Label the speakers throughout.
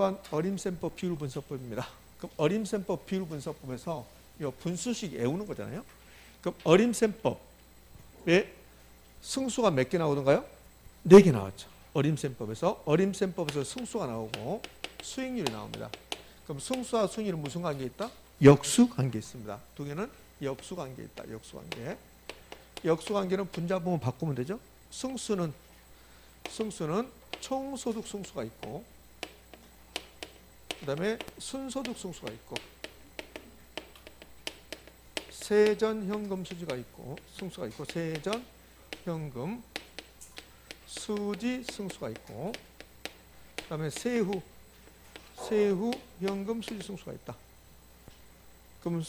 Speaker 1: 2번 어림셈법 비율분석법입니다. 그럼 어림셈법 비율분석법에서 이 분수식 외우는 거잖아요. 그럼 어림셈법에 승수가 몇 개 나오던가요? 4개 나왔죠. 어림셈법에서 승수가 나오고 수익률이 나옵니다. 그럼 승수와 수익률은 무슨 관계에 있다? 역수 관계에 있습니다. 두 개는 역수 관계에 있다. 역수 관계. 역수 관계는 분자분모 바꾸면 되죠. 승수는 총소득 승수가 있고, 그 다음에 순소득 승수가 있고, 세전현금 수지가 있고, 승수가 있고, 세전현금 수지 승수가 있고, 그 다음에 세후 현금 수지 승수가 있다. 그럼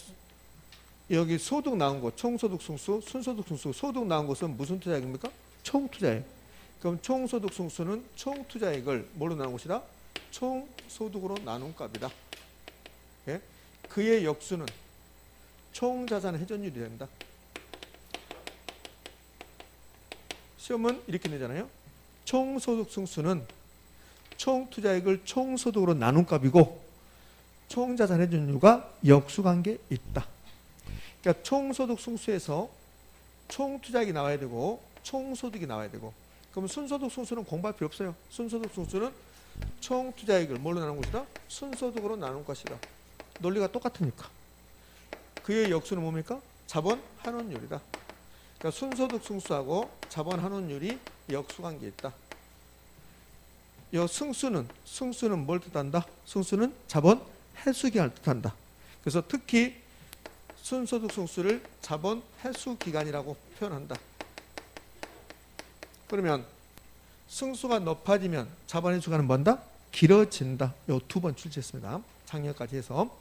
Speaker 1: 여기 소득 나온 거, 총소득 승수, 순소득 승수, 소득 나온 것은 무슨 투자액입니까? 총투자액. 그럼 총소득 승수는 총투자액을 뭘로 나눈 것이다? 총소득으로 나눈 값이다. 예? 그의 역수는 총자산 회전율이 된다. 시험은 이렇게 내잖아요. 총소득 승수는 총투자액을 총소득으로 나눈 값이고 총자산 회전율과 역수관계에 있다. 그러니까 총소득 승수에서 총투자액이 나와야 되고 총소득이 나와야 되고, 그럼 순소득 승수는 공부할 필요 없어요. 순소득 승수는 총투자액을 뭘로 나눈 것이다? 순소득으로 나눈 것이다. 논리가 똑같으니까. 그의 역수는 뭡니까? 자본 환원율이다. 그러니까 순소득 승수하고 자본 환원율이 역수관계에 있다. 이 승수는 뭘 뜻한다? 승수는 자본 해수기간을 뜻한다. 그래서 특히 순소득 승수를 자본 해수기간이라고 표현한다. 그러면 승수가 높아지면 자본 해수기간은 뭔다? 길어진다. 요 2번 출제했습니다. 작년까지 해서.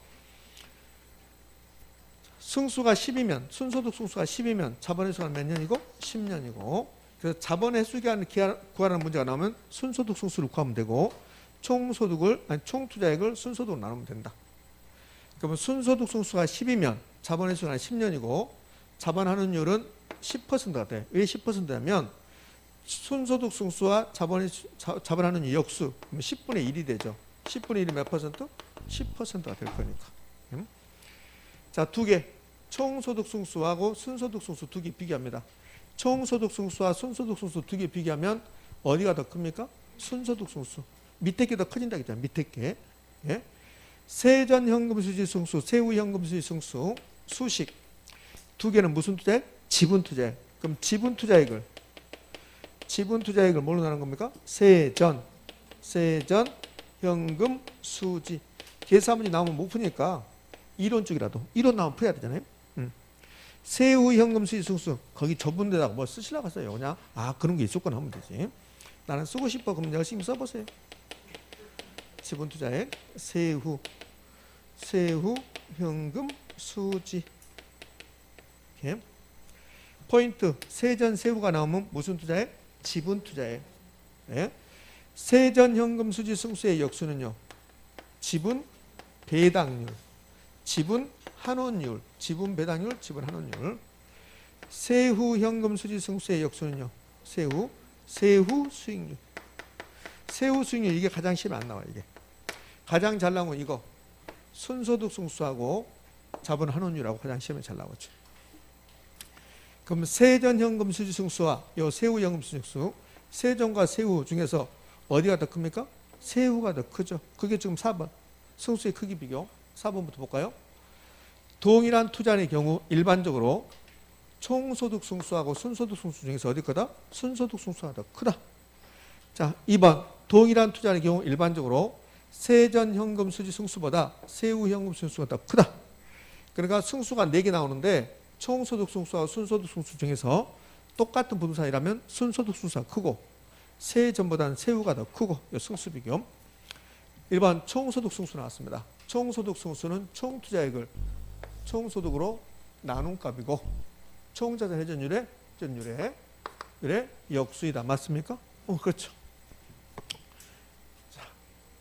Speaker 1: 승수가 10이면, 순소득 승수가 10이면 자본 해수기간은 몇 년이고? 10년이고. 그래서 자본 해수기간을 구하라는 문제가 나오면 순소득 승수를 구하면 되고, 총투자액을 순소득으로 나누면 된다. 그러면 순소득 승수가 10이면 자본 해수기간은 10년이고 자본 환원율은 10%가 돼. 왜 10%냐면 순소득 승수와 자본 환원율 역수, 그러면 10분의 1이 되죠. 10분의 1이 몇 퍼센트? 10%가 될 거니까. 자, 2개. 총소득 승수하고 순소득 승수 2개 비교합니다. 총소득 승수와 순소득 승수 2개 비교하면 어디가 더 큽니까? 순소득 승수. 밑에 게 더 커진다 했잖아요. 밑에 게. 예? 세전현금 수지 승수, 세후현금 수지 승수, 수식. 2개는 무슨 투자액? 지분 투자액. 그럼 지분 투자액을 뭘로 나눈 겁니까? 세전현금 수지. 계산 문제 나오면 못 푸니까 이론 쪽이라도. 이론 나오면 풀어야 되잖아요. 세후현금 수지 승수. 거기 좁은 데다가 뭐 쓰시려고 했어요. 그냥 그런 게 있었구나 하면 되지. 나는 쓰고 싶어. 그럼 열심히 써보세요. 지분 투자액, 세후현금 수지. 이렇게. 포인트. 세전 세후가 나오면 무슨 투자액? 지분 투자액. 예? 세전현금 수지 승수의 역수는요, 지분 배당률, 지분 환원율, 지분 배당률, 지분 환원율. 세후현금 수지 승수의 역수는요, 세후 수익률. 세후 수익률, 이게 가장 시험에 안 나와. 이게 가장 잘 나온 건 이거 순소득 승수하고 자본 환원율하고 가장 시험에 잘 나오죠. 그럼 세전현금 수지 승수와 요 세후현금 수지 승수, 세전과 세후 중에서 어디가 더 큽니까? 세후가 더 크죠. 그게 지금 4번 승수의 크기 비교. 4번부터 볼까요? 동일한 투자의 경우 일반적으로 총소득 승수하고 순소득 승수 중에서 어디 거다? 순소득 승수가 더 크다. 자, 2번 동일한 투자의 경우 일반적으로 세전현금 수지 승수보다 세후현금 승수가 더 크다. 그러니까 승수가 4개 나오는데 총소득 승수와 순소득 승수 중에서 똑같은 부동산이라면 순소득 승수가 크고 세전보다는 세후가 더 크고, 이 승수 비교. 1번 총소득 승수 나왔습니다. 총소득 승수는 총투자액을 총소득으로 나눈 값이고 총자산 회전율의 역수이다. 맞습니까? 그렇죠. 자,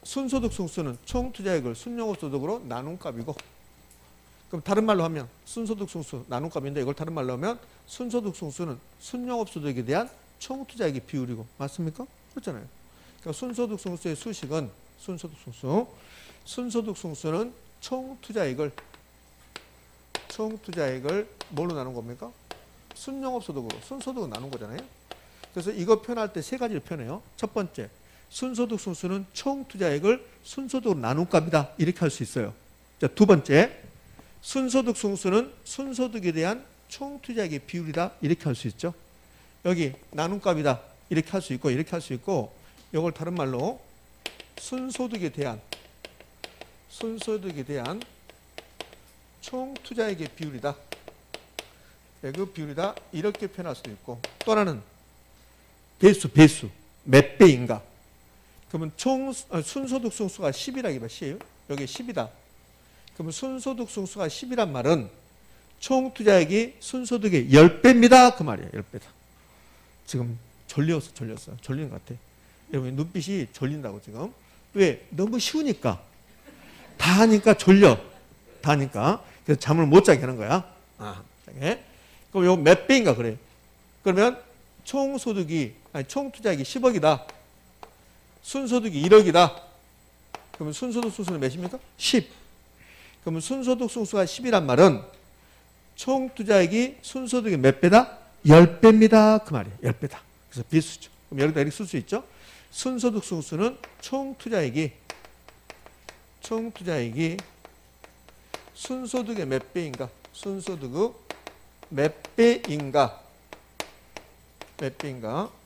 Speaker 1: 순소득 승수는 총투자액을 순영업소득으로 나눈 값이고, 그럼 다른 말로 하면 순소득 승수 나눈 값인데 이걸 다른 말로 하면 순소득 승수는 순영업소득에 대한 총투자액의 비율이고, 맞습니까? 그렇잖아요. 그러니까 순소득 승수의 수식은 순소득승수. 순소득승수는 총투자액을 뭘로 나눈 겁니까? 순영업소득으로, 순소득을 나눈 거잖아요. 그래서 이거 표현할 때 세 가지를 표현해요. 첫 번째, 순소득승수는 총투자액을 순소득으로 나눈 값이다. 이렇게 할 수 있어요. 자, 두 번째, 순소득승수는 순소득에 대한 총투자액의 비율이다. 이렇게 할 수 있죠. 여기 나눈 값이다. 이렇게 할 수 있고, 이렇게 할 수 있고, 이걸 다른 말로 순소득에 대한 총투자액의 비율이다. 그 비율이다. 이렇게 표현할 수도 있고, 또 하나는 배수. 몇 배인가? 그러면 순소득 승수가 10이라 이봐. 10. 여기 10이다. 그러면 순소득 승수가 10이란 말은 총투자액이 순소득의 10배입니다. 그 말이에요. 10배다. 지금 졸렸어. 졸리는 것 같아. 여러분 눈빛이 졸린다고 지금. 왜? 너무 쉬우니까. 다 하니까 졸려. 다 하니까. 그래서 잠을 못 자게 하는 거야. 그럼 요 몇 배인가 그래. 그러면 총투자액이 10억이다. 순소득이 1억이다. 그러면 순소득 승수는 몇입니까? 10. 그러면 순소득 승수가 10이란 말은 총투자액이 순소득의 몇 배다? 10배입니다. 그 말이에요. 10배다. 그래서 비수죠. 그럼 여기다 이렇게 쓸 수 있죠. 순소득 승수는 총투자액이 순소득의 몇 배인가? 순소득의 몇 배인가?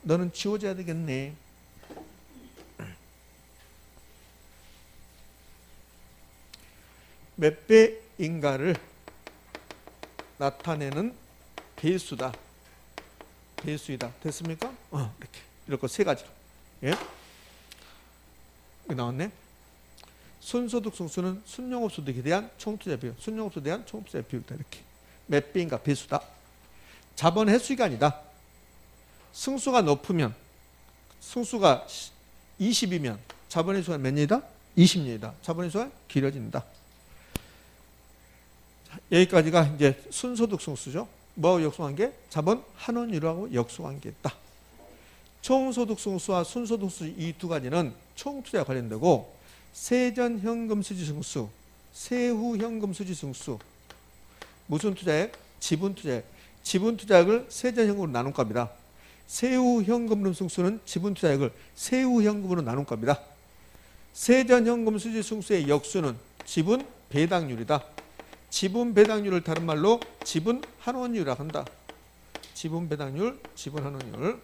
Speaker 1: 너는 지워져야 되겠네. 몇 배인가를 나타내는 배수이다. 됐습니까? 이렇게 세 가지로. 예? 여기 나왔네. 순소득 승수는 순영업소득에 대한 총투자 비율, 순영업소득에 대한 총투자 비율이다. 이렇게. 몇 배인가 배수다. 자본 횟수가 아니다. 승수가 높으면, 승수가 20이면 자본 횟수가 몇 년이다? 20년이다. 자본 횟수가 길어진다. 여기까지가 이제 순소득 승수죠. 뭐하고 역수한 게? 자본 환원율하고 역수한 게 있다. 총소득 승수와 순소득 승수 이 두 가지는 총투자에 관련되고, 세전 현금 수지 승수, 세후 현금 수지 승수, 무슨 투자액? 지분 투자액. 지분 투자액을 세전 현금으로 나눈 값이다. 세후 현금 승수는 지분 투자액을 세후 현금으로 나눈 값이다. 세전 현금 수지 승수의 역수는 지분 배당률이다. 지분 배당률을 다른 말로 지분 환원율이라고 한다. 지분 배당률, 지분 환원율.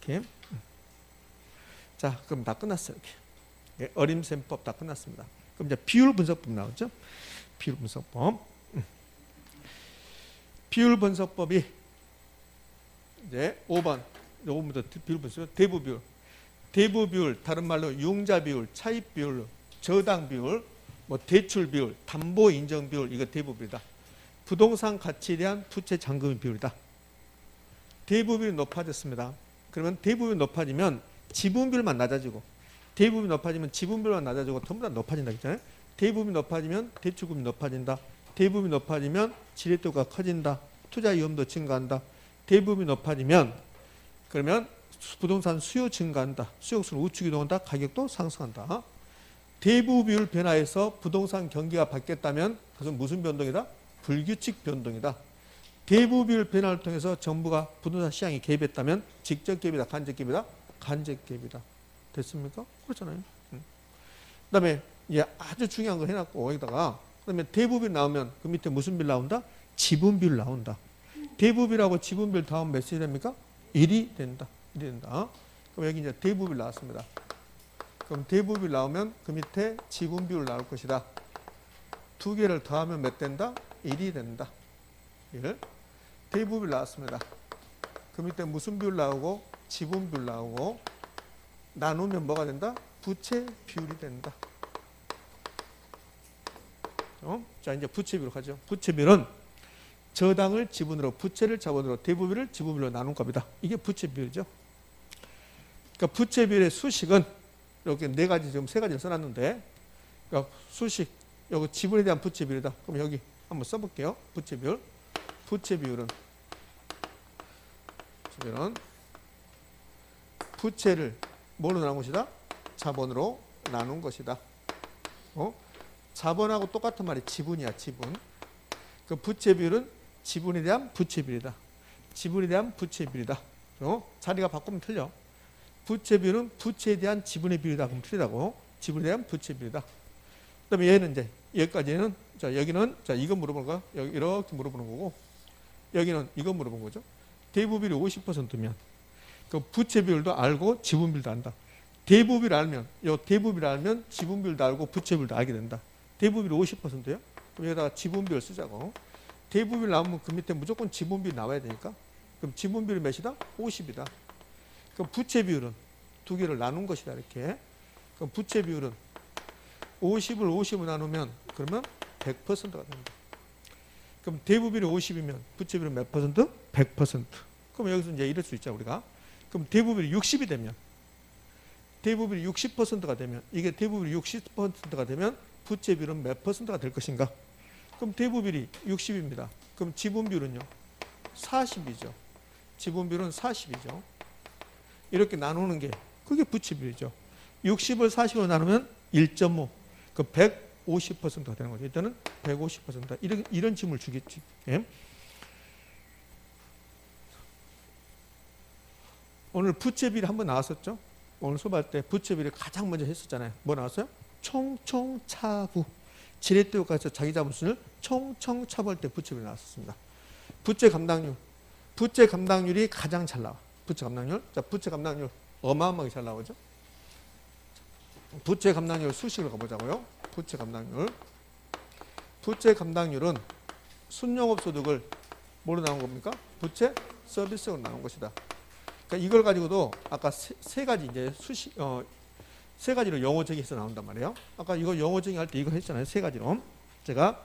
Speaker 1: 이렇게. 자, 그럼 다 끝났어요. 이렇게. 어림셈법 다 끝났습니다. 그럼 이제 비율 분석법 나오죠? 비율 분석법. 비율 분석법이 이제 5번. 5번부터 비율 분석. 대부 비율. 대부 비율, 다른 말로 융자 비율, 차입 비율, 저당 비율, 뭐 대출 비율, 담보 인정 비율, 이거 대부 비율이다. 부동산 가치에 대한 부채 잔금 비율이다. 대부 비율이 높아졌습니다. 그러면 대부 비율이 높아지면 지분 비율만 낮아지고, 대부 비율이 높아지면 지분 비율만 낮아지고 전부 다 높아진다 했잖아요. 대부 비율이 높아지면 대출금이 높아진다. 대부 비율이 높아지면 지렛대가 커진다. 투자 위험도 증가한다. 대부 비율이 높아지면 그러면 부동산 수요 증가한다. 수요수는 우측 이동한다. 가격도 상승한다. 대부 비율 변화에서 부동산 경기가 바뀌었다면 그것은 무슨 변동이다? 불규칙 변동이다. 대부 비율 변화를 통해서 정부가 부동산 시장에 개입했다면 직접 개입이다. 간접 개입이다. 간접 개입이다. 됐습니까? 그렇잖아요. 그다음에 이제 아주 중요한 거 해놨고 여기다가 그다음에 대부 비율 나오면 그 밑에 무슨 비율 나온다? 지분 비율 나온다. 대부 비율하고 지분 비율 다음 몇 시 됩니까? 1이 된다. 된다. 그럼 여기 이제 대부 비율 나왔습니다. 그럼 대부 비율 나오면 그 밑에 지분 비율 나올 것이다. 두 개를 더하면 몇 된다? 1이 된다. 1. 대부 비율 나왔습니다. 그 밑에 무슨 비율 나오고 지분 비율 나오고 나누면 뭐가 된다? 부채 비율이 된다. 자, 이제 부채 비율 가죠. 부채 비율은 저당을 지분으로, 부채를 자본으로, 대부 비율을 지분 비율로 나눈 값이다. 이게 부채 비율이죠. 그러니까 부채 비율의 수식은 이렇게 네 가지, 지금 세 가지를 써놨는데, 그러니까 수식, 여기 지분에 대한 부채 비율이다. 그럼 여기 한번 써볼게요. 부채 비율. 부채 비율은 부채를 뭐로 나눈 것이다? 자본으로 나눈 것이다. 자본하고 똑같은 말이 지분이야, 지분. 그 부채 비율은 지분에 대한 부채 비율이다. 지분에 대한 부채 비율이다. 자리가 바꾸면 틀려. 부채 비율은 부채에 대한 지분의 비율이다. 그럼 틀리다고. 지분에 대한 부채 비율이다. 그다음에 얘는 이제 여기까지는 자 여기는 자 이거 물어보는 거야. 여기 이렇게 물어보는 거고 여기는 이거 물어본 거죠. 대부비율이 50%면 그 부채 비율도 알고 지분 비율도 안다. 대부비율 알면 대부비율 알면 지분 비율도 알고 부채 비율도 알게 된다. 대부비율 50%예요. 그럼 여기다가 지분 비율 쓰자고. 대부비율 나오면 그 밑에 무조건 지분 비율 나와야 되니까. 그럼 지분 비율이 몇이다? 50이다. 그럼 부채 비율은 두 개를 나눈 것이다. 이렇게. 그럼 부채 비율은 50을 50으로 나누면 그러면 100%가 됩니다. 그럼 대부비율이 50이면 부채 비율은 몇 퍼센트? 100%. 그럼 여기서 이제 이럴 수 있죠, 우리가. 그럼 대부비율이 60이 되면 대부비율이 60%가 되면 이게 대부비율이 60%가 되면 부채 비율은 몇 퍼센트가 될 것인가? 그럼 대부비율이 60입니다. 그럼 지분 비율은요? 40이죠. 지분 비율은 40이죠. 이렇게 나누는 게 그게 부채 비율이죠. 60을 40으로 나누면 1.5. 그 150%가 되는 거죠. 일단은 150%다. 이런 질문을 주겠지. 예? 오늘 부채 비율 한번 나왔었죠? 오늘 수업할 때 부채 비율을 가장 먼저 했었잖아요. 뭐 나왔어요? 총총차부. 지렛대고가서 자기 자본순을 총총차부할 때 부채 비율이 나왔었습니다. 부채 감당률. 부채 감당률이 가장 잘 나와. 부채 감당률. 자, 부채 감당률 어마어마하게 잘 나오죠? 부채 감당률 수식을 가보자고요. 부채 감당률. 부채 감당률은 순영업 소득을 뭐로 나온 겁니까? 부채 서비스로 나온 것이다. 그러니까 이걸 가지고도 아까 세 가지 이제 세 가지로 영어 정의해서 나온단 말이에요. 아까 이거 영어 정의할 때 이거 했잖아요. 세 가지로. 제가